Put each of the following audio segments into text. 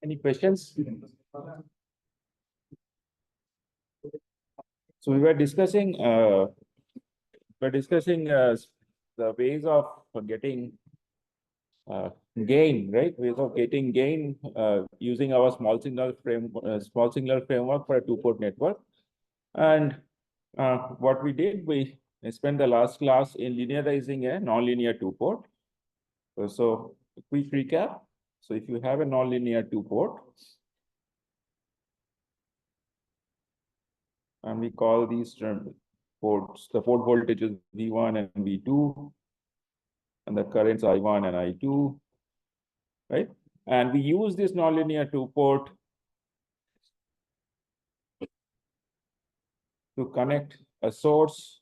Any questions? So we were discussing the ways of getting gain, right? Ways of getting gain using our small signal framework for a two-port network. And what we did, we spent the last class in linearizing a nonlinear two-port. So quick recap. So if you have a nonlinear two-port, and we call these ports, the port voltages V1 and V2, and the currents I1 and I2, right? And we use this nonlinear two-port to connect a source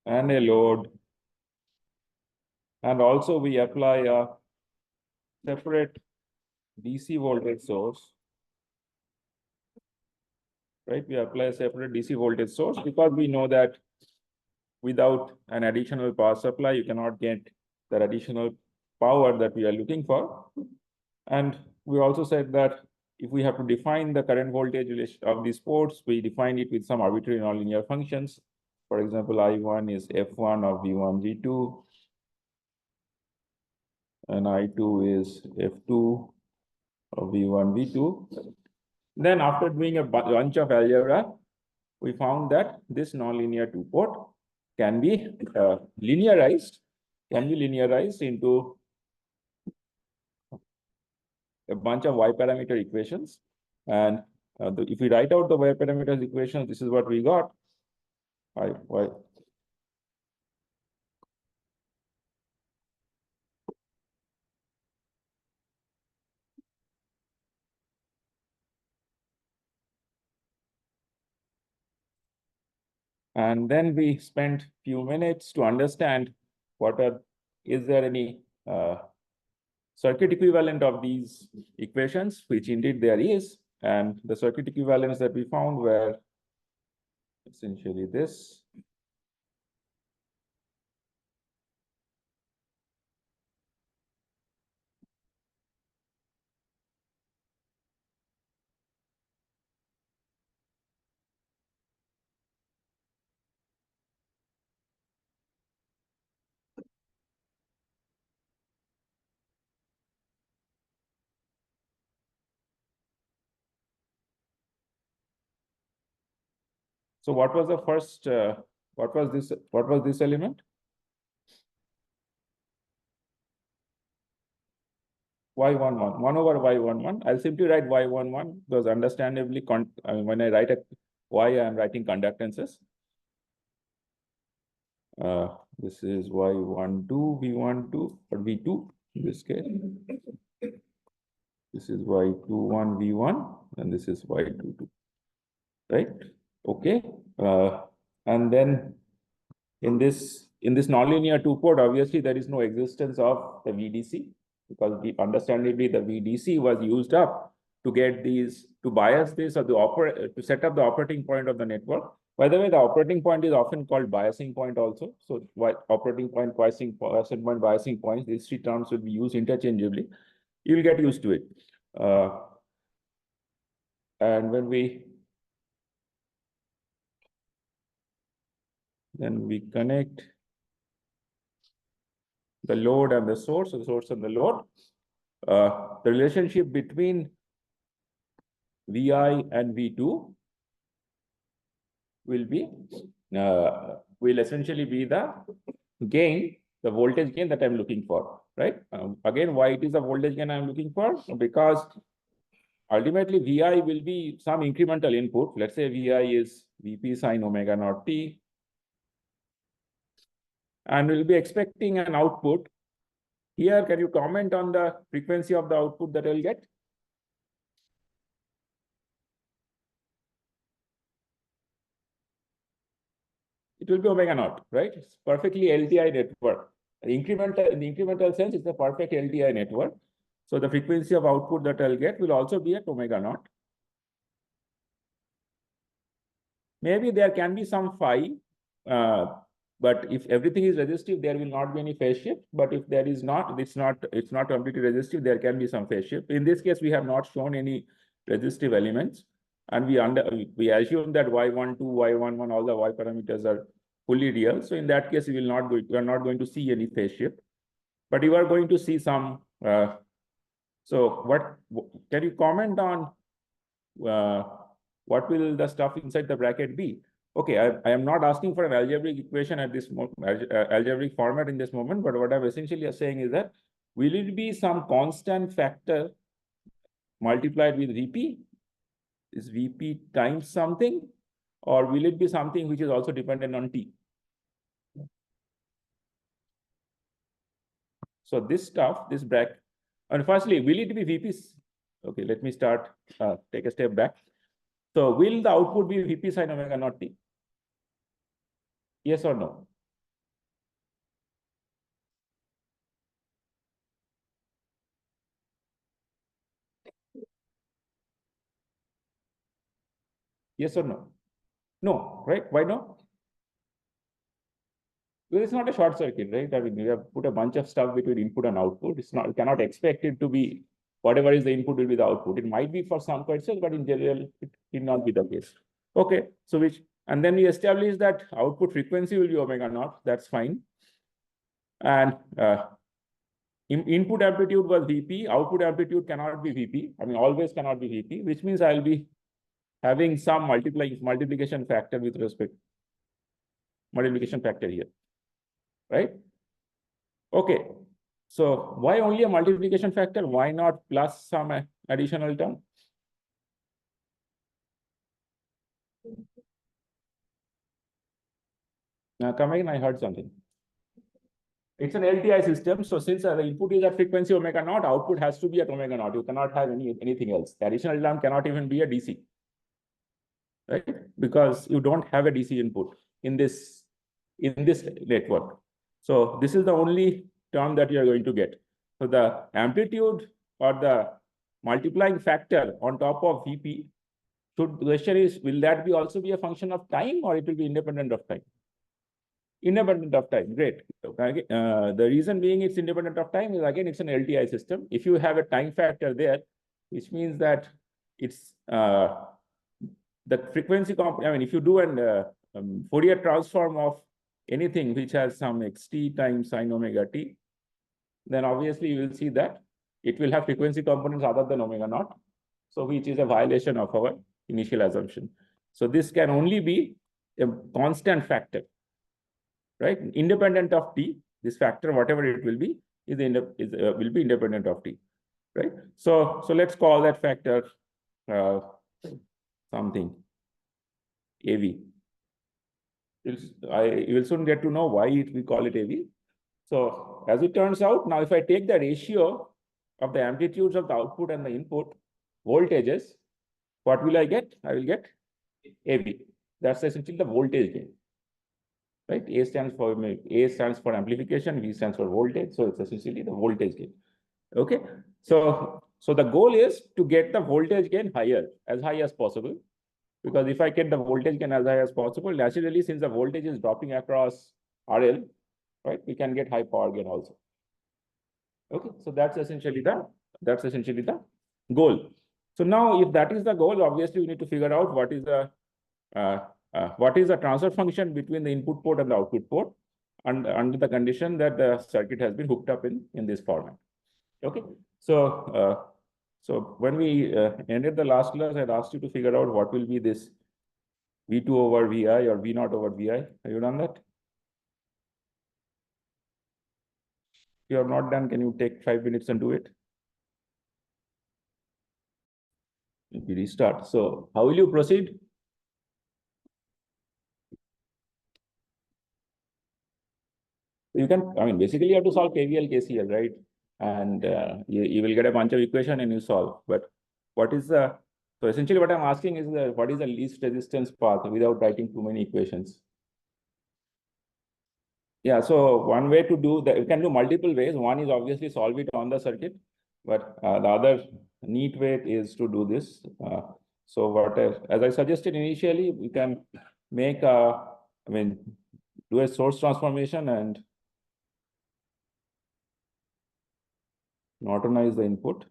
and a load. And also we apply a separate DC voltage source, right? We apply a separate DC voltage source because we know that without an additional power supply, you cannot get the additional power that we are looking for. And we also said that if we have to define the current voltage relation of these ports, we define it with some arbitrary nonlinear functions. For example, I1 is F1 of V1, V2, and I2 is F2 of V1, V2. Then after doing a bunch of algebra, we found that this nonlinear two-port can be linearized into a bunch of y-parameter equations. And if we write out the y-parameter equations, this is what we got. Y. And then we spent few minutes to understand is there any circuit equivalent of these equations, which indeed there is. And the circuit equivalents that we found were essentially this. So what was the first, what was this element? Y11, 1 over Y11. I'll simply write Y11 because understandably, when I write a Y, I'm writing conductances. This is Y12, V12, or V2 in this case. This is Y21, V1, and this is Y22, right? Okay. And then in this nonlinear two-port, obviously there is no existence of the VDC because understandably the VDC was used up to get these, to bias this or to set up the operating point of the network. By the way, the operating point is often called biasing point also. So operating point, biasing point, biasing points, these three terms will be used interchangeably. You'll get used to it. And when then we connect the load and the source and the load. The relationship between Vi and V2 will essentially be the gain, the voltage gain that I'm looking for, right? Again, why it is the voltage gain I'm looking for? Because ultimately Vi will be some incremental input. Let's say Vi is Vp sine omega naught t. And we'll be expecting an output. Here, can you comment on the frequency of the output that I'll get? It will be omega naught, right? It's perfectly LTI network. In the incremental sense, it's a perfect LTI network. So the frequency of output that I'll get will also be at omega naught. Maybe there can be some phi But if everything is resistive, there will not be any phase shift. But if there is not, it's not completely resistive, there can be some phase shift. In this case, we have not shown any resistive elements. And we assume that y12, y11, all the y parameters are fully real. So in that case, we are not going to see any phase shift. But you are going to see some. So what can you comment on what will the stuff inside the bracket be? Okay, I am not asking for an algebraic equation at this algebraic format in this moment, but what I'm essentially saying is that will it be some constant factor multiplied with VP? Is VP times something, or will it be something which is also dependent on T? So this stuff, this bracket, and firstly, will it be VPs? Okay, let me start, take a step back. So will the output be VP sin omega naught T? Yes or no? Yes or no? No, right? Why no? Well, it's not a short circuit, right? I mean, we have put a bunch of stuff between input and output. It's not, you cannot expect it to be whatever is the input will be the output. It might be for some quetzals, but in general, it will not be the case. Okay, so and then we establish that output frequency will be omega naught. That's fine. And input amplitude was VP. Output amplitude cannot be VP. I mean, always cannot be VP, which means I'll be having some multiplication factor with respect multiplication factor here, right? Okay, so why only a multiplication factor? Why not plus some additional term? Now come again, I heard something. It's an LTI system. So since the input is at frequency omega naught, output has to be at omega naught. You cannot have anything else. The additional term cannot even be a DC, right? Because you don't have a DC input in this network. So this is the only term that you are going to get. So the amplitude or the multiplying factor on top of VP, the question is, will that be also be a function of time, or it will be independent of time? Independent of time, great. The reason being it's independent of time is, again, it's an LTI system. If you have a time factor there, which means that it's the frequency I mean, if you do an Fourier transform of anything which has some xt times sine omega t, then obviously you will see that it will have frequency components other than omega naught, so which is a violation of our initial assumption. So this can only be a constant factor, right? Independent of t, this factor, whatever it will be, will be independent of t, right? So let's call that factor something AV. You will soon get to know why we call it AV. So as it turns out, now if I take the ratio of the amplitudes of the output and the input voltages, what will I get? I will get AV. That's essentially the voltage gain, right? A stands for amplification, V stands for voltage. So it's essentially the voltage gain. Okay. So the goal is to get the voltage gain higher, as high as possible. Because if I get the voltage gain as high as possible, naturally, since the voltage is dropping across RL, right, we can get high power gain also. Okay, so that's essentially the goal. So now, if that is the goal, obviously we need to figure out what is the transfer function between the input port and the output port, and under the condition that the circuit has been hooked up in this format. Okay, so when we ended the last class, I had asked you to figure out what will be this V2 over Vi or V0 over Vi. Have you done that? If you have not done, can you take 5 minutes and do it? We restart. So how will you proceed? You can, I mean, basically you have to solve KVL, KCL, right? And you will get a bunch of equation and you solve. But what is so essentially what I'm asking is what is the least resistance path without writing too many equations? Yeah, so one way to do that, you can do multiple ways. One is obviously solve it on the circuit, but the other neat way is to do this. So as I suggested initially, we can make do a source transformation and Nortonize the input.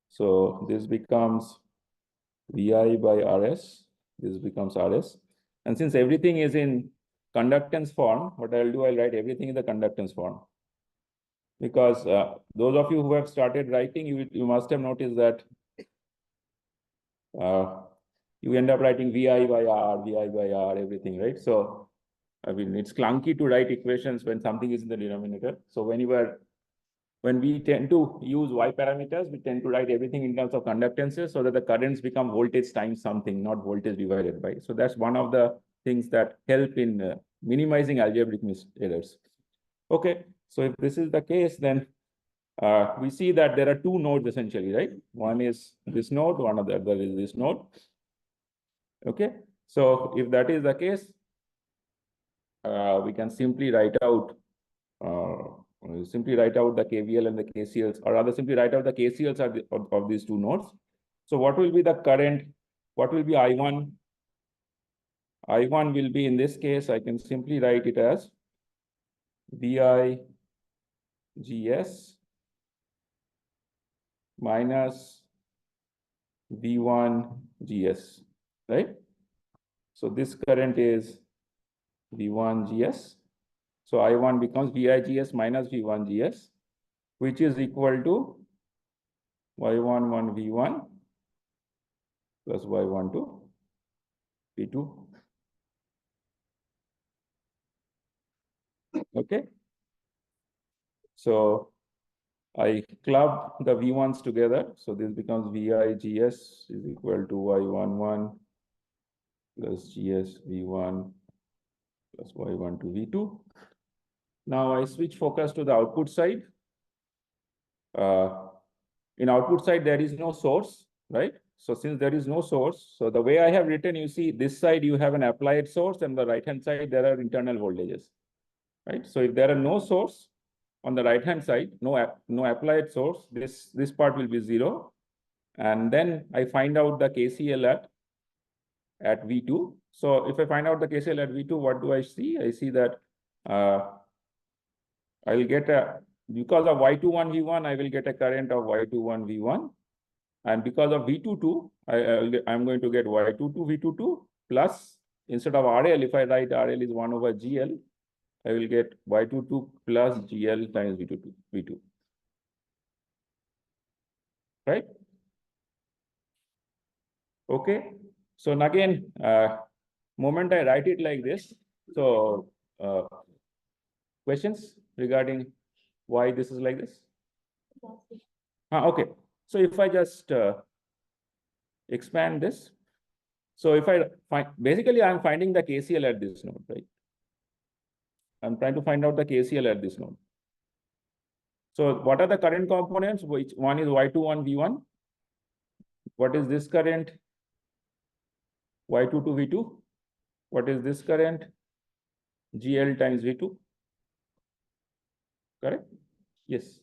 So this becomes VI by RS. This becomes RS. And since everything is in conductance form, what I'll do, I'll write everything in the conductance form. Because those of you who have started writing, you must have noticed that you end up writing VI by R, VI by R, everything, right? So, I mean, it's clunky to write equations when something is in the denominator. So when we tend to use Y parameters, we tend to write everything in terms of conductances so that the currents become voltage times something, not voltage divided by. So that's one of the things that help in minimizing algebraic errors. Okay, so if this is the case, then we see that there are two nodes essentially, right? One is this node, one of the other is this node. Okay, so if that is the case, we can simply write out the KVL and the KCLs, or rather simply write out the KCLs of these two nodes. So what will be the current? What will be I1? I1 will be, in this case, I can simply write it as VI GS minus V1 GS, right? So this current is V1 GS. So I1 becomes VI GS minus V1 GS, which is equal to Y11 V1 plus Y12 V2. Okay. So I club the V1s together. So this becomes VI GS is equal to Y11 plus GS V1 plus Y12 V2. Now I switch focus to the output side. In output side, there is no source, right? So since there is no source, so the way I have written, you see this side you have an applied source, and the right-hand side there are internal voltages, right? So if there are no source on the right-hand side, no applied source, this part will be 0. And then I find out the KCL at V2. So if I find out the KCL at V2, what do I see? I see that I will get because of Y21 V1, I will get a current of Y21 V1. And because of V22, I'm going to get Y22 V22 plus, instead of RL, if I write RL is 1 over GL, I will get Y22 plus GL times V2. Right? Okay. So again, moment I write it like this. So questions regarding why this is like this? Okay. So if I just expand this. So if I find, basically I'm finding the KCL at this node, right? I'm trying to find out the KCL at this node. So what are the current components? Which one is Y21 V1? What is this current? Y22 V2. What is this current? GL times V2. Correct? Yes.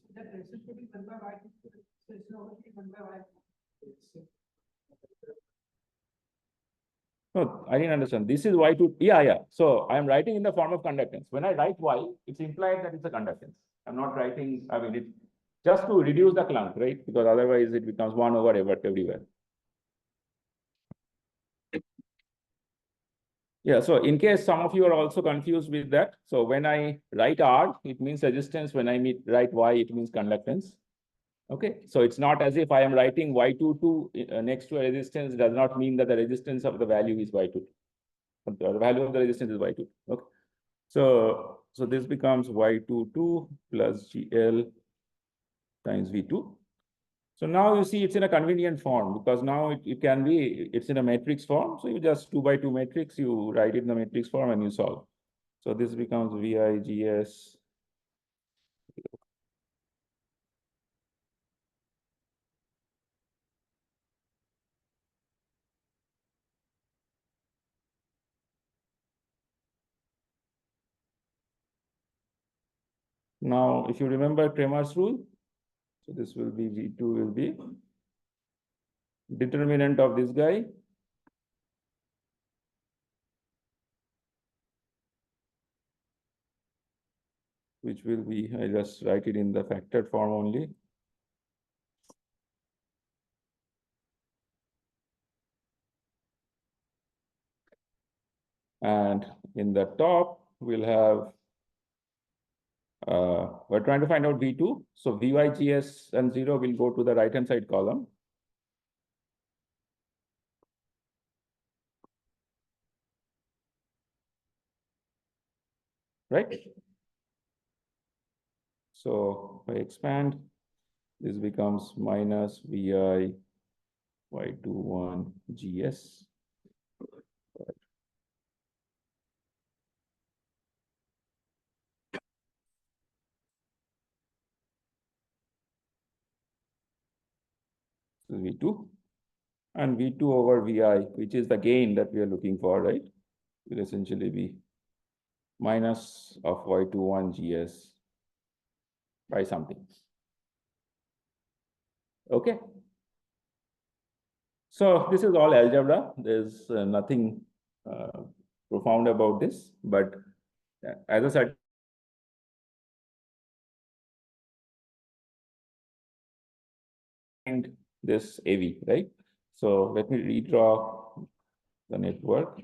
No, I didn't understand. This is Y2. Yeah. So I'm writing in the form of conductance. When I write Y, it's implied that it's a conductance. I'm not writing, I mean, it's just to reduce the clunk, right? Because otherwise it becomes 1 over everywhere. Yeah, so in case some of you are also confused with that, so when I write R, it means resistance. When I write Y, it means conductance. Okay, so it's not as if I am writing Y22 next to a resistance does not mean that the resistance of the value is Y2. The value of the resistance is Y2. Okay, so this becomes Y22 plus GL times V2. So now you see it's in a convenient form, because now it can be, it's in a matrix form. So you just 2 by 2 matrix, you write it in the matrix form and you solve. So this becomes VIGS. Now, if you remember Cramer's rule, so this will be V2 will be determinant of this guy which will be, I just write it in the factored form only. And in the top, we'll have, we're trying to find out V2. So VYGS and 0 will go to the right-hand side column. Right? So if I expand, this becomes minus VI Y21 GS. So V2 and V2 over VI, which is the gain that we are looking for, right? Will essentially be minus of Y21 GS by something. Okay. So this is all algebra. There's nothing profound about this, but as a certain this AV, right? So let me redraw the network.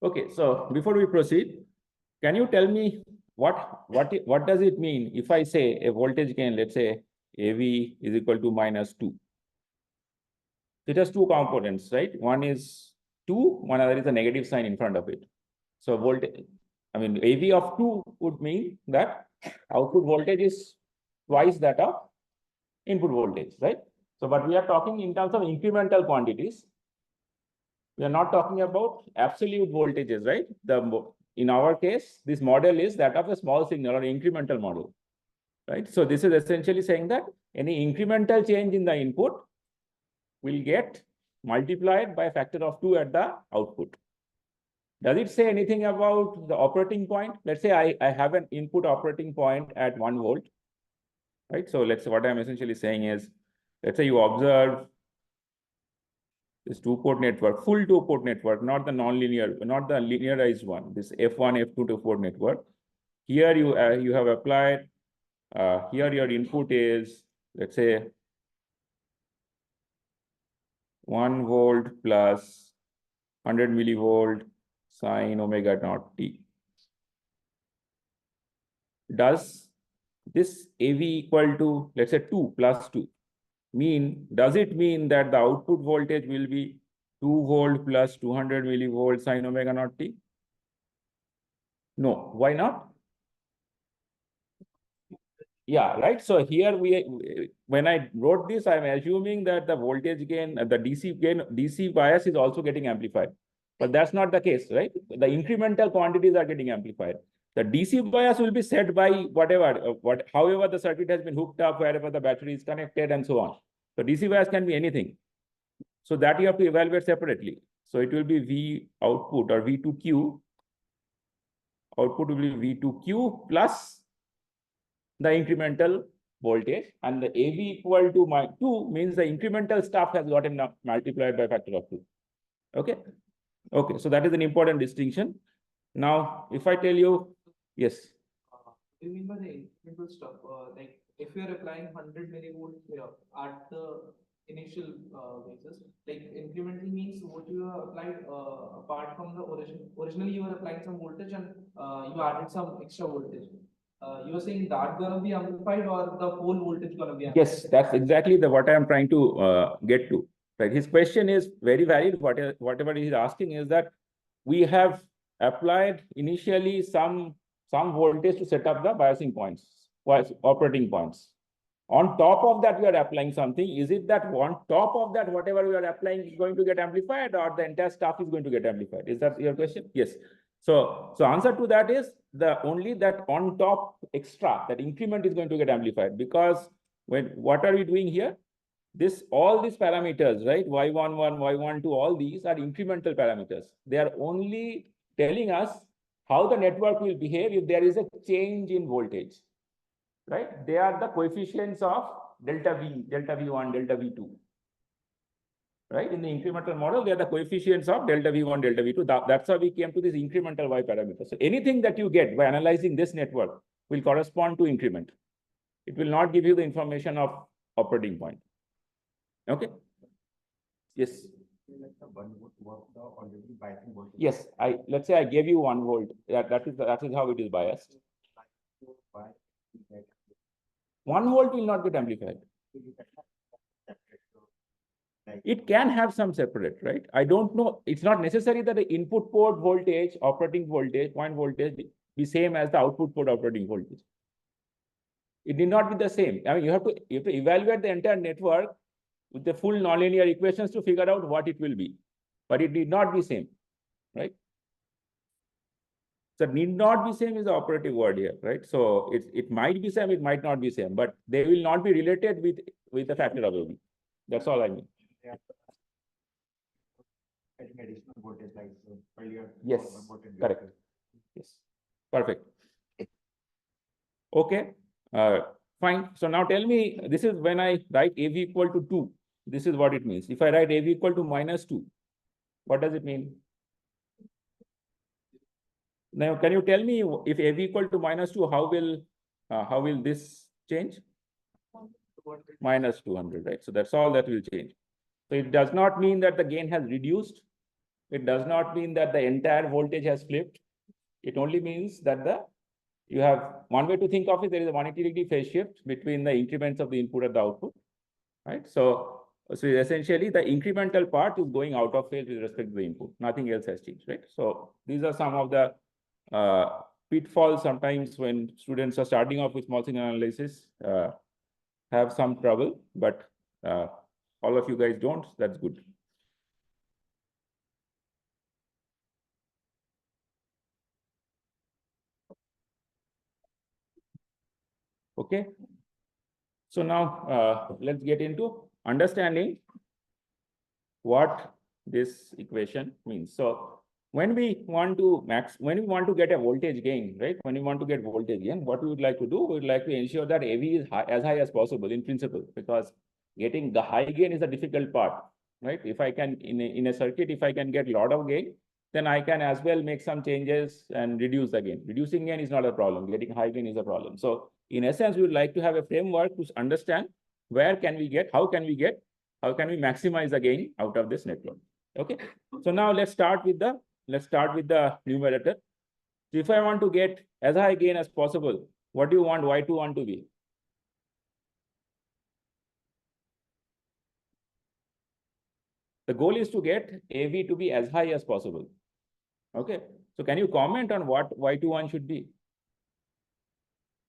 Okay, so before we proceed, can you tell me what does it mean if I say a voltage gain, let's say AV is equal to -2? It has two components, right? One is 2, one other is a negative sign in front of it. So voltage, I mean, AV of 2 would mean that output voltage is twice that of input voltage, right? So, but we are talking in terms of incremental quantities. We are not talking about absolute voltages, right? In our case, this model is that of a small signal or incremental model, right? So this is essentially saying that any incremental change in the input will get multiplied by a factor of 2 at the output. Does it say anything about the operating point? Let's say I have an input operating point at 1 volt, right? So let's say what I'm essentially saying is, let's say you observe this two-port network, full two-port network, not the non-linear, not the linearized one, this F1, F2 to 4 network. Here you have applied, here your input is, let's say, 1 volt plus 100 millivolt sine omega naught t. Does this AV equal to, let's say, 2 plus 2 does it mean that the output voltage will be 2 volt plus 200 millivolt sine omega naught t? No. Why not? Yeah, right. So here when I wrote this, I'm assuming that the voltage gain, the DC bias is also getting amplified. But that's not the case, right? The incremental quantities are getting amplified. The DC bias will be set by whatever, however the circuit has been hooked up, wherever the battery is connected, and so on. So DC bias can be anything. So that you have to evaluate separately. So it will be V output or V2Q. Output will be V2Q plus the incremental voltage, and the AV equal to 2 means the incremental stuff has gotten multiplied by a factor of 2. Okay. Okay. So that is an important distinction. Now, if I tell you, yes. You mean by the incremental stuff, like if you are applying 100 millivolts here at the initial basis, like incremental means what you have applied apart from the originally you were applying some voltage and you added some extra voltage. You are saying that gonna be amplified or the whole voltage gonna be amplified? Yes, that's exactly what I am trying to get to. Right. His question is very valid. Whatever he's asking is that we have applied initially some voltage to set up the biasing points, operating points. On top of that, we are applying something. Is it that on top of that, whatever we are applying is going to get amplified, or the entire stuff is going to get amplified? Is that your question? Yes. So answer to that is the only that on top extra, that increment is going to get amplified, because what are we doing here? All these parameters, right? Y11, Y12, all these are incremental parameters. They are only telling us how the network will behave if there is a change in voltage, right? They are the coefficients of delta V, delta V1, delta V2, right? In the incremental model, they are the coefficients of delta V1, delta V2. That's how we came to this incremental Y parameter. So anything that you get by analyzing this network will correspond to increment. It will not give you the information of operating point. Okay. Yes. Yes. Let's say I gave you 1 volt. That is how it is biased. 1 volt will not get amplified. It can have some separate, right? I don't know. It's not necessary that the input port voltage, operating voltage, point voltage be same as the output port operating voltage. It need not be the same. I mean, you have to evaluate the entire network with the full nonlinear equations to figure out what it will be, but it need not be same, right? So need not be same is the operative word here, right? So it might be same, it might not be same, but they will not be related with the factor of AB. That's all I mean. Yeah. Additional voltage, like yes, correct. Yes, perfect. Okay, fine. So now tell me, this is when I write AV equal to 2. This is what it means. If I write AV equal to -2, what does it mean? Now, can you tell me if AV equal to -2, how will this change? -200, right? So that's all that will change. So it does not mean that the gain has reduced. It does not mean that the entire voltage has flipped. It only means that you have one way to think of it, there is a 180-degree phase shift between the increments of the input and the output, right? So essentially the incremental part is going out of phase with respect to the input. Nothing else has changed, right? So these are some of the pitfalls sometimes when students are starting off with small signal analysis, have some trouble, but all of you guys don't. That's good. Okay. So now let's get into understanding what this equation means. So when we want to get a voltage gain, right? When we want to get voltage gain, what we would like to do, we would like to ensure that AV is as high as possible in principle, because getting the high gain is a difficult part, right? If I can, in a circuit, if I can get a lot of gain, then I can as well make some changes and reduce the gain. Reducing gain is not a problem. Getting high gain is a problem. So in essence, we would like to have a framework to understand how can we maximize the gain out of this network. Okay. So now let's start with the numerator. So if I want to get as high gain as possible, what do you want Y21 to be? The goal is to get AV to be as high as possible. Okay. So can you comment on what Y21 should be?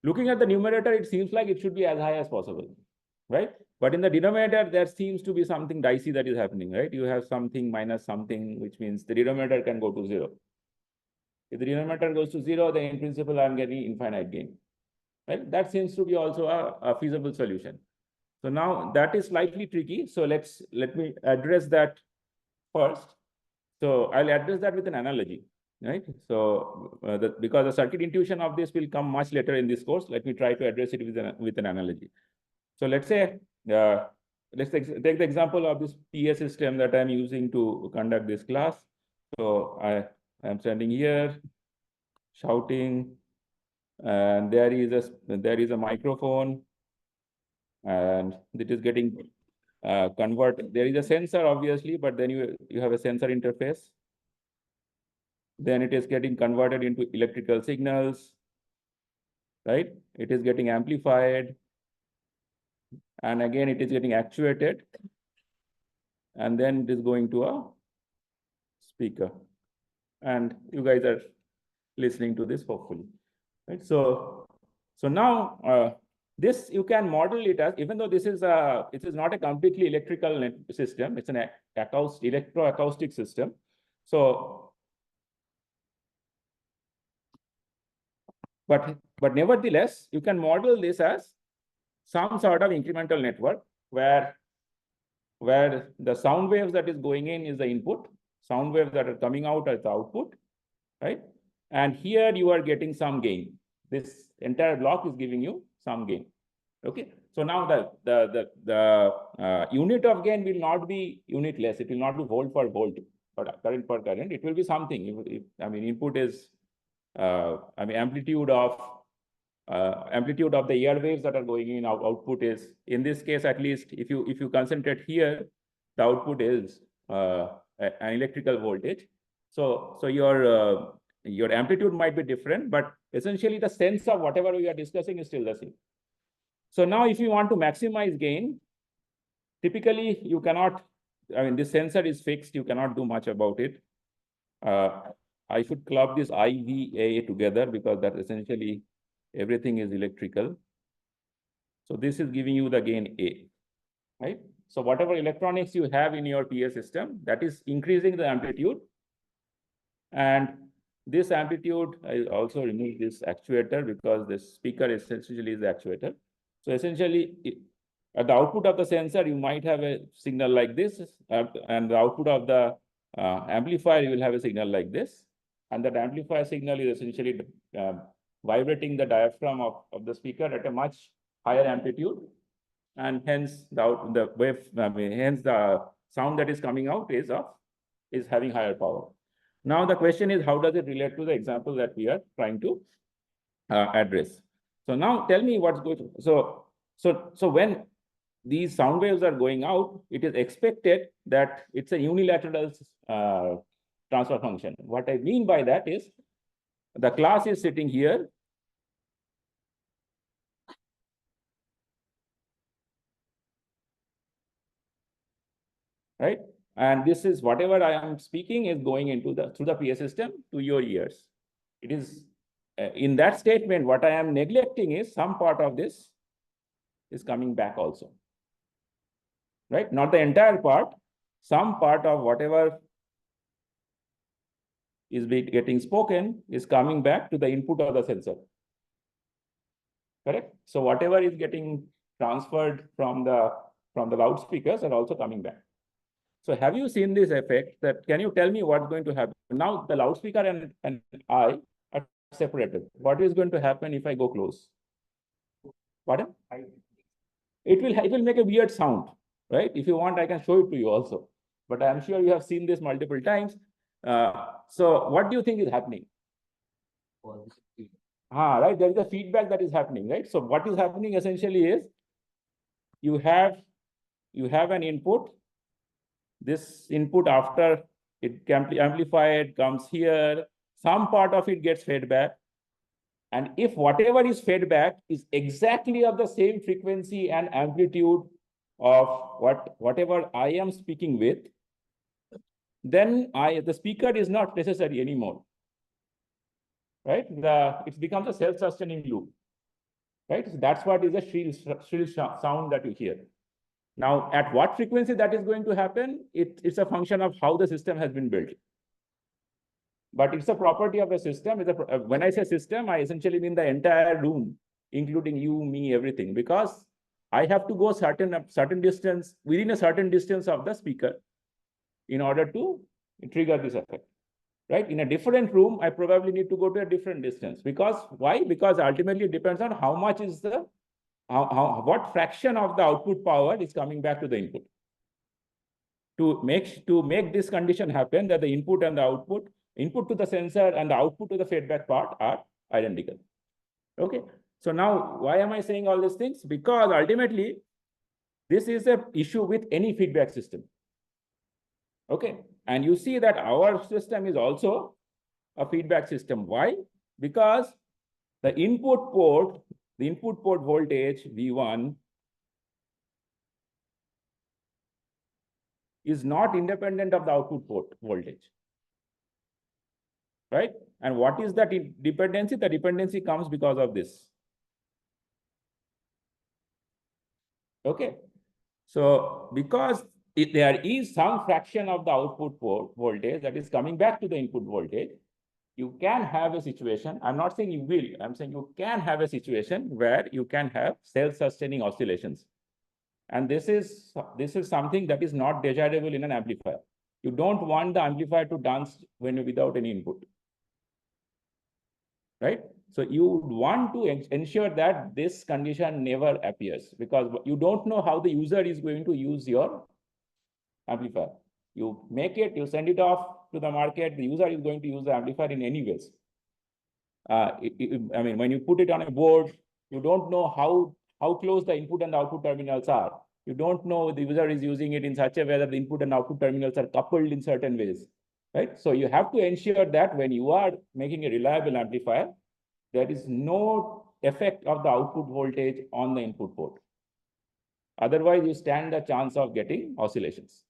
Looking at the numerator, it seems like it should be as high as possible, right? But in the denominator, there seems to be something dicey that is happening, right? You have something minus something, which means the denominator can go to 0. If the denominator goes to 0, then in principle, I'm getting infinite gain, right? That seems to be also a feasible solution. So now that is slightly tricky. So let me address that first. So I'll address that with an analogy, right? So because the circuit intuition of this will come much later in this course, let me try to address it with an analogy. So let's say, let's take the example of this PA system that I'm using to conduct this class. So I am standing here, shouting, and there is a microphone, and it is getting converted. There is a sensor, obviously, but then you have a sensor interface. Then it is getting converted into electrical signals, right? It is getting amplified. And again, it is getting actuated. And then it is going to a speaker. And you guys are listening to this, hopefully. Right? So now this you can model it as, even though this is not a completely electrical system, it's an electroacoustic system. So, but nevertheless, you can model this as some sort of incremental network where the sound waves that is going in is the input, sound waves that are coming out as the output, right? And here you are getting some gain. This entire block is giving you some gain. Okay. So now the unit of gain will not be unitless. It will not be volt per volt or current per current. It will be something. I mean, input is amplitude of the airwaves that are going in. Output is, in this case at least, if you concentrate here, the output is an electrical voltage. So your amplitude might be different, but essentially the sense of whatever we are discussing is still the same. So now if you want to maximize gain, typically you cannot, I mean, this sensor is fixed, you cannot do much about it. I should club this IVA together because that essentially everything is electrical. So this is giving you the gain A, right? So whatever electronics you have in your PA system, that is increasing the amplitude. And this amplitude, I also remove this actuator because this speaker essentially is the actuator. So essentially, at the output of the sensor, you might have a signal like this, and the output of the amplifier, you will have a signal like this. And that amplifier signal is essentially vibrating the diaphragm of the speaker at a much higher amplitude. And hence hence the sound that is coming out is having higher power. Now the question is, how does it relate to the example that we are trying to address? So now tell me what's going to, so when these sound waves are going out, it is expected that it's a unilateral transfer function. What I mean by that is the class is sitting here. Right? And this is whatever I am speaking is going into through the PA system to your ears. It is in that statement, what I am neglecting is some part of this is coming back also. Right? Not the entire part, some part of whatever is getting spoken is coming back to the input of the sensor. Correct? So whatever is getting transferred from the loudspeakers are also coming back. So have you seen this effect? That can you tell me what's going to happen? Now the loudspeaker and I are separated. What is going to happen if I go close? Pardon? It will make a weird sound, right? If you want, I can show it to you also. But I'm sure you have seen this multiple times. So what do you think is happening? Right. There is a feedback that is happening, right? So what is happening essentially is you have an input. This input, after it amplified, comes here. Some part of it gets fed back. And if whatever is fed back is exactly of the same frequency and amplitude of whatever I am speaking with, then the speaker is not necessary anymore. Right? It becomes a self-sustaining loop. Right? So that's what is a shrill sound that you hear. Now, at what frequency that is going to happen, it's a function of how the system has been built. But it's a property of a system. When I say system, I essentially mean the entire room, including you, me, everything, because I have to go certain distance, within a certain distance of the speaker in order to trigger this effect. Right? In a different room, I probably need to go to a different distance. Because why? Because ultimately it depends on how much is what fraction of the output power is coming back to the input. To make this condition happen, that the input and the output to the sensor and the output to the feedback part are identical. Okay. So now, why am I saying all these things? Because ultimately, this is an issue with any feedback system. Okay. And you see that our system is also a feedback system. Why? Because the input port voltage V1 is not independent of the output port voltage. Right? And what is that dependency? The dependency comes because of this. Okay. So because there is some fraction of the output voltage that is coming back to the input voltage, you can have a situation, I'm not saying you will, I'm saying you can have a situation where you can have self-sustaining oscillations. And this is something that is not desirable in an amplifier. You don't want the amplifier to dance without any input, right? So you want to ensure that this condition never appears, because you don't know how the user is going to use your amplifier. You make it, you send it off to the market, the user is going to use the amplifier in any ways. I mean, when you put it on a board, you don't know how close the input and the output terminals are. You don't know the user is using it in such a way that the input and output terminals are coupled in certain ways, right? So you have to ensure that when you are making a reliable amplifier, there is no effect of the output voltage on the input port. Otherwise, you stand the chance of getting oscillations.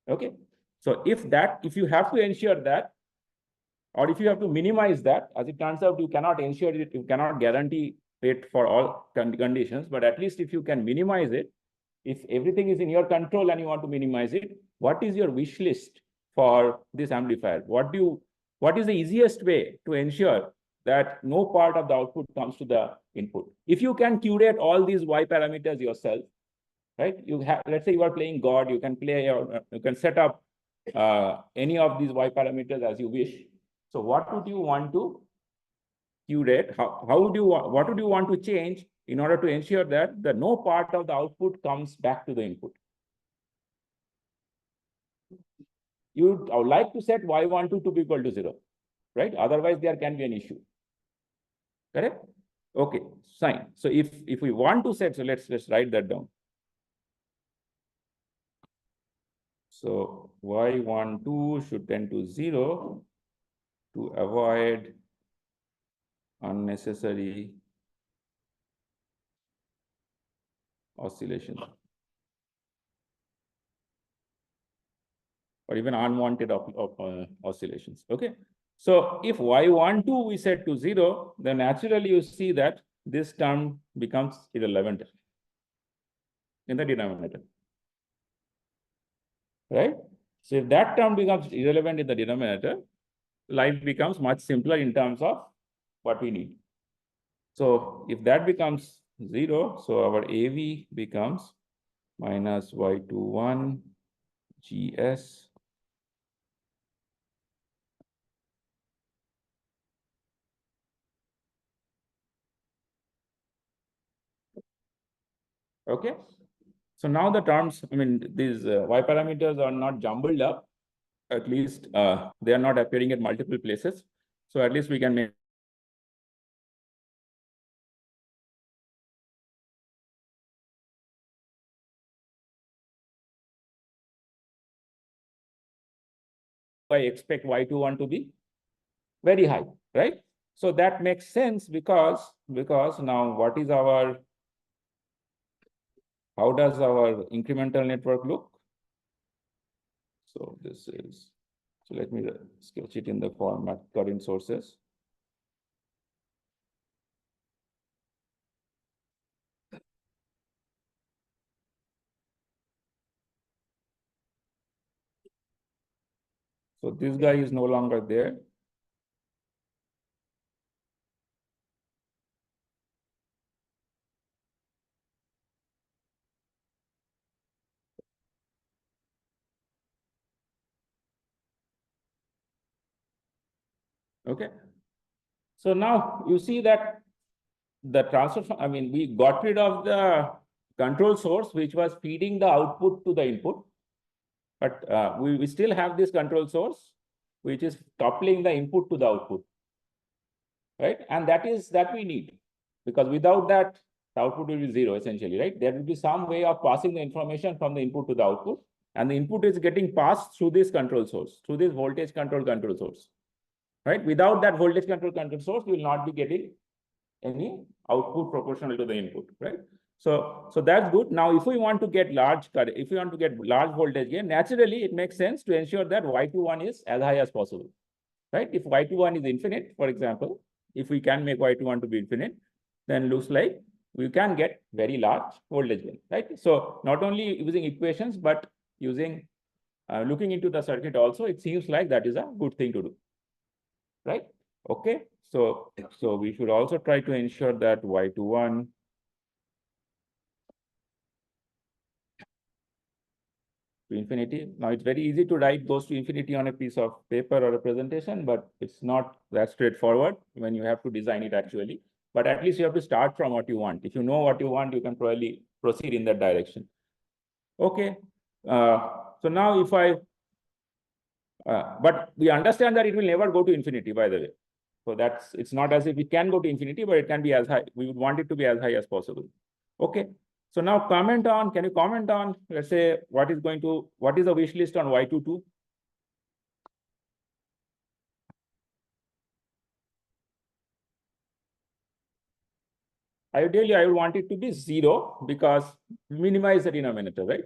Okay. So if you have to ensure that, or if you have to minimize that, as it turns out, you cannot ensure it, you cannot guarantee it for all conditions, but at least if you can minimize it, if everything is in your control and you want to minimize it, what is your wish list for this amplifier? What is the easiest way to ensure that no part of the output comes to the input? If you can curate all these Y parameters yourself, right? You have, let's say you are playing God, you can set up any of these Y parameters as you wish. So what would you want to curate? What would you want to change in order to ensure that no part of the output comes back to the input? You would like to set Y12 to be equal to 0, right? Otherwise, there can be an issue. Correct? Okay, fine. So if we want to set, so let's write that down. So Y12 should tend to 0 to avoid unnecessary oscillation or even unwanted oscillations. Okay. So if Y12 we set to 0, then naturally you see that this term becomes irrelevant in the denominator. Right? So if that term becomes irrelevant in the denominator, life becomes much simpler in terms of what we need. So if that becomes 0, so our AV becomes minus Y21 GS okay. So now the terms, I mean, these Y parameters are not jumbled up. At least they are not appearing at multiple places. So at least we can make I expect Y21 to be very high, right? So that makes sense because now what is how does our incremental network look? So this is, so let me sketch it in the format current sources. So this guy is no longer there. Okay. So now you see that the transfer, I mean, we got rid of the control source, which was feeding the output to the input. But we still have this control source, which is coupling the input to the output, right? And that we need, because without that, the output will be 0 essentially, right? There will be some way of passing the information from the input to the output, and the input is getting passed through this control source, through this voltage control source, right? Without that voltage control source, we will not be getting any output proportional to the input, right? So that's good. Now, if we want to get large current, if we want to get large voltage gain, naturally it makes sense to ensure that Y21 is as high as possible, right? If Y21 is infinite, for example, if we can make Y21 to be infinite, then looks like we can get very large voltage gain, right? So not only using equations, but using looking into the circuit also, it seems like that is a good thing to do, right? Okay, so we should also try to ensure that Y21 to infinity. Now it's very easy to write goes to infinity on a piece of paper or a presentation, but it's not that straightforward when you have to design it actually. But at least you have to start from what you want. If you know what you want, you can probably proceed in that direction. Okay. So now if I, but we understand that it will never go to infinity, by the way. So it's not as if it can go to infinity, but it can be as high. We would want it to be as high as possible. Okay. So now can you comment on, let's say, what is the wish list on Y22? Ideally, I would want it to be 0 because minimize the denominator, right?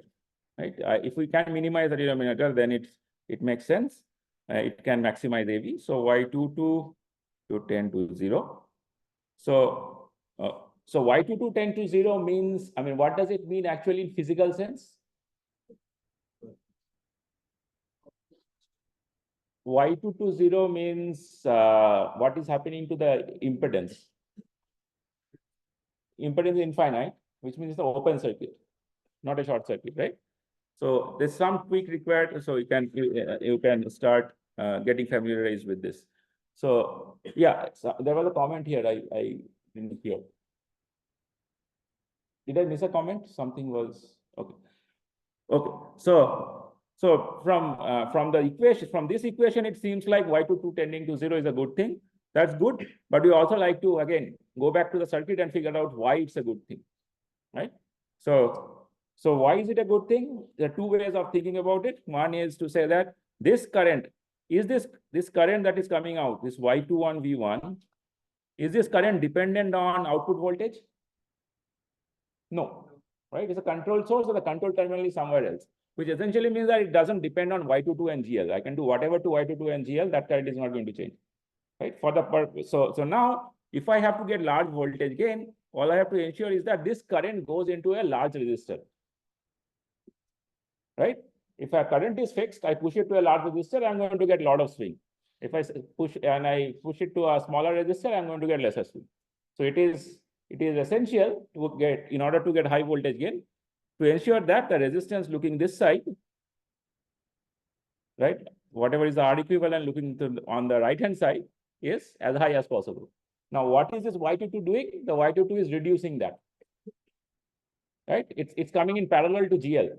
If we can minimize the denominator, then it makes sense. It can maximize AV. So Y22 to tend to 0. So Y22 tend to 0 means, I mean, what does it mean actually in physical sense? Y2 to 0 means what is happening to the impedance? Impedance is infinite, which means it's an open circuit, not a short circuit, right? So there's some tweak required, so you can start getting familiarized with this. So yeah, so there was a comment here I didn't hear. Did I miss a comment? Something was okay. Okay, so from the equation, from this equation, it seems like Y22 tending to 0 is a good thing. That's good, but we also like to again go back to the circuit and figure out why it's a good thing, right? So why is it a good thing? There are two ways of thinking about it. One is to say that this current is this current that is coming out, this Y21 V1, is this current dependent on output voltage? No, right? It's a control source, so the control terminal is somewhere else, which essentially means that it doesn't depend on Y22 and GL. I can do whatever to Y22 and GL, that current is not going to change, right? For the purpose. So now, if I have to get large voltage gain, all I have to ensure is that this current goes into a large resistor, right? If a current is fixed, I push it to a large resistor, I'm going to get a lot of swing. If I push it to a smaller resistor, I'm going to get lesser swing. So it is essential to get, in order to get high voltage gain, to ensure that the resistance looking this side, right, whatever is the R equivalent looking on the right hand side, is as high as possible. Now, what is this Y22 doing? The Y22 is reducing that, right? It's coming in parallel to GL,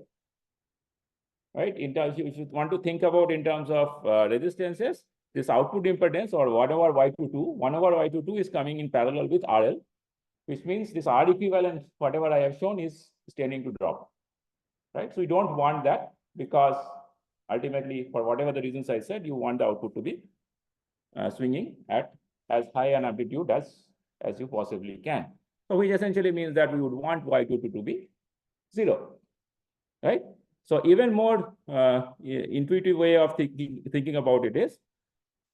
right? In terms, if you want to think about in terms of resistances, this output impedance or 1 over Y22 is coming in parallel with RL, which means this R equivalent, whatever I have shown, is tending to drop, right? So we don't want that, because ultimately, for whatever the reasons I said, you want the output to be swinging at as high an amplitude as you possibly can. So which essentially means that we would want Y22 to be 0, right? So even more intuitive way of thinking about it is,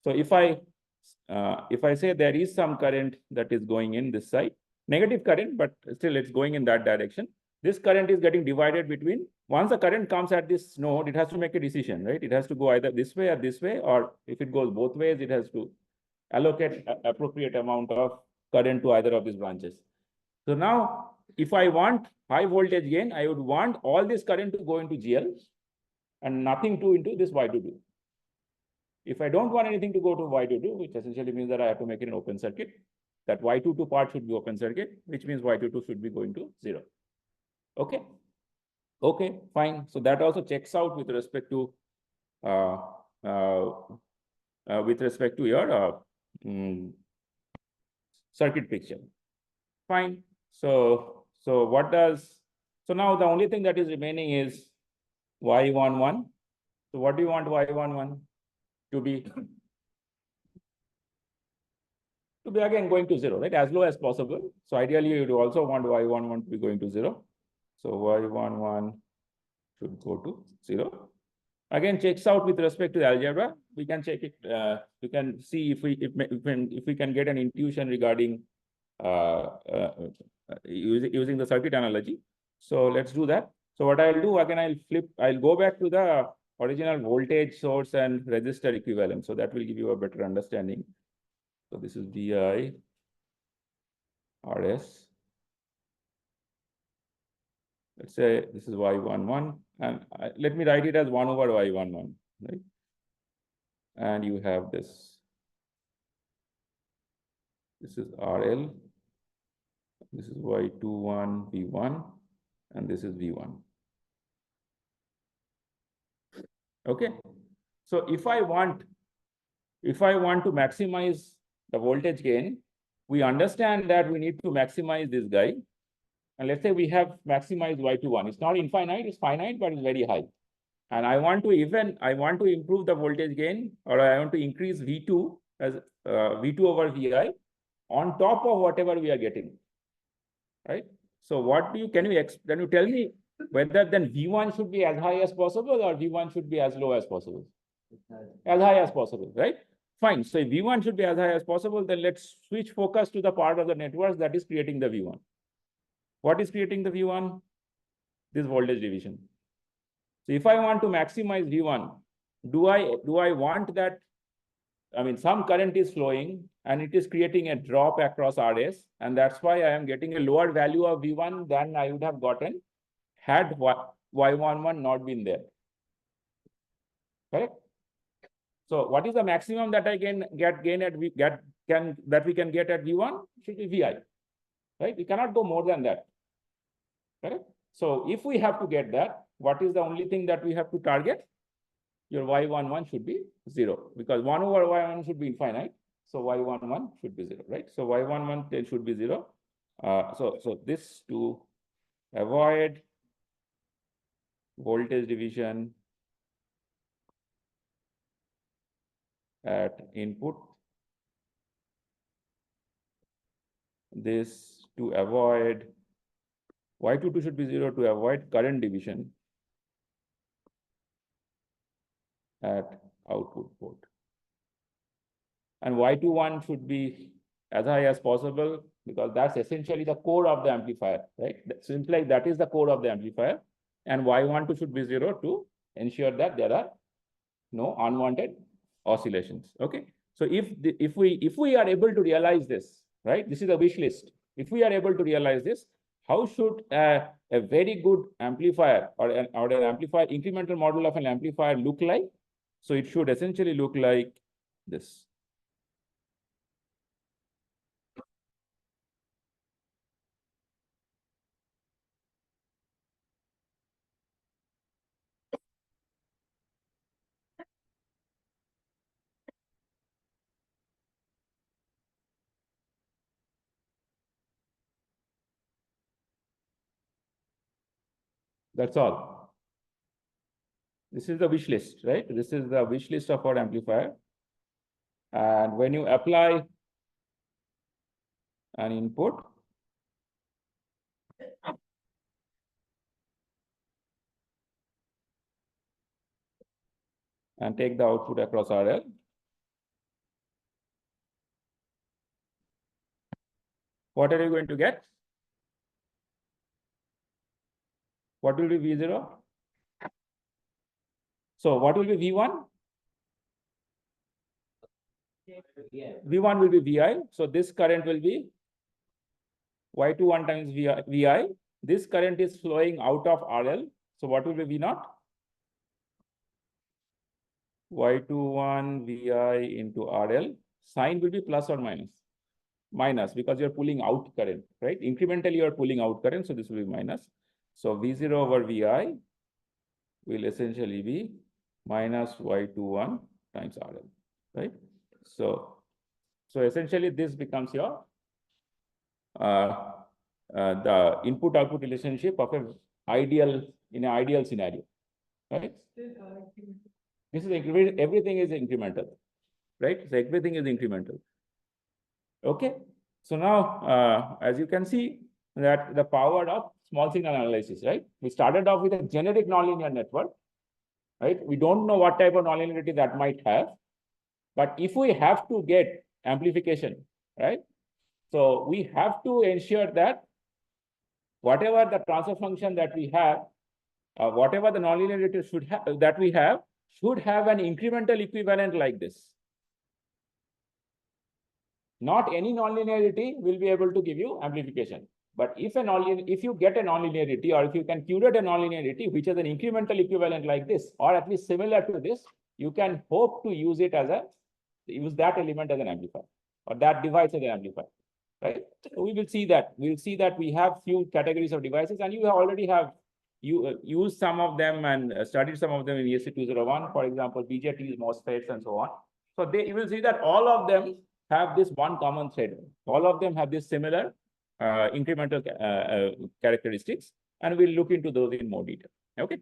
so if I say there is some current that is going in this side, negative current, but still it's going in that direction. This current is getting divided between, once the current comes at this node, it has to make a decision, right? It has to go either this way or this way, or if it goes both ways, it has to allocate appropriate amount of current to either of these branches. So now, if I want high voltage gain, I would want all this current to go into GL and nothing to into this Y22. If I don't want anything to go to Y22, which essentially means that I have to make it an open circuit, that Y22 part should be open circuit, which means Y22 should be going to 0. Okay. Okay, fine. So that also checks out with respect to your circuit picture. Fine. So now the only thing that is remaining is Y11. So what do you want Y11 to be? To be again going to 0, right? As low as possible. So ideally, you would also want Y11 to be going to 0. So Y11 should go to 0. Again, checks out with respect to the algebra. We can check it. We can see if we can get an intuition regarding using the circuit analogy. So let's do that. So what I'll do again, I'll go back to the original voltage source and resistor equivalent. So that will give you a better understanding. So this is VI RS. Let's say this is Y11, and let me write it as 1 over Y11, right? And you have this. This is RL. This is Y21 V1, and this is V1. Okay. So if I want to maximize the voltage gain, we understand that we need to maximize this guy. And let's say we have maximized Y21. It's not infinite, it's finite, but it's very high. And I want to improve the voltage gain, or I want to increase V2 as V2 over VI on top of whatever we are getting, right? So can you tell me whether then V1 should be as high as possible or V1 should be as low as possible? As high as possible, right? Fine. So if V1 should be as high as possible, then let's switch focus to the part of the network that is creating the V1. What is creating the V1? This voltage division. So if I want to maximize V1, do I want that? I mean, some current is flowing and it is creating a drop across RS, and that's why I am getting a lower value of V1 than I would have gotten had Y11 not been there. Correct? So what is the maximum that I can that we can get at V1? Should be VI. Right? We cannot go more than that. Correct? So if we have to get that, what is the only thing that we have to target? Your Y11 should be 0, because 1 over Y1 should be infinite. So Y11 should be 0, right? So Y11 should be 0. So this to avoid voltage division at input, this to avoid Y22 should be 0 to avoid current division at output port. And Y21 should be as high as possible, because that's essentially the core of the amplifier, right? Seems like that is the core of the amplifier. And Y12 should be 0 to ensure that there are no unwanted oscillations. Okay. So if we are able to realize this, right? This is a wish list. If we are able to realize this, how should a very good amplifier or an amplifier, incremental model of an amplifier look like? So it should essentially look like this. That's all. This is the wish list, right? This is the wish list of our amplifier. And when you apply an input, and take the output across RL, what are you going to get? What will be V0? So what will be V1? V1 will be VI. So this current will be Y21 times VI. This current is flowing out of RL. So what will be V0? Y21 VI into RL. Sign will be plus or minus? Minus, because you're pulling out current, right? Incrementally, you're pulling out current. So this will be minus. So V0 over VI will essentially be minus Y21 times RL, right? So essentially this becomes your the input-output relationship of in an ideal scenario, right? This is everything is incremental, right? So everything is incremental. Okay. So now, as you can see, that the power of small signal analysis, right? We started off with a generic nonlinear network, right? We don't know what type of nonlinearity that might have, but if we have to get amplification, right? So we have to ensure that whatever the transfer function that we have, whatever the nonlinearity should have that we have, should have an incremental equivalent like this. Not any nonlinearity will be able to give you amplification. But if you get a nonlinearity, or if you can curate a nonlinearity which is an incremental equivalent like this, or at least similar to this, you can hope to use it as use that element as an amplifier, or that device as an amplifier, right? So we will see that. We'll see that we have few categories of devices, and you already have used some of them and studied some of them in ESC 201, for example, BJTs, MOSFETs, and so on. So you will see that all of them have this one common thread. All of them have this similar incremental characteristics, and we'll look into those in more detail. Okay.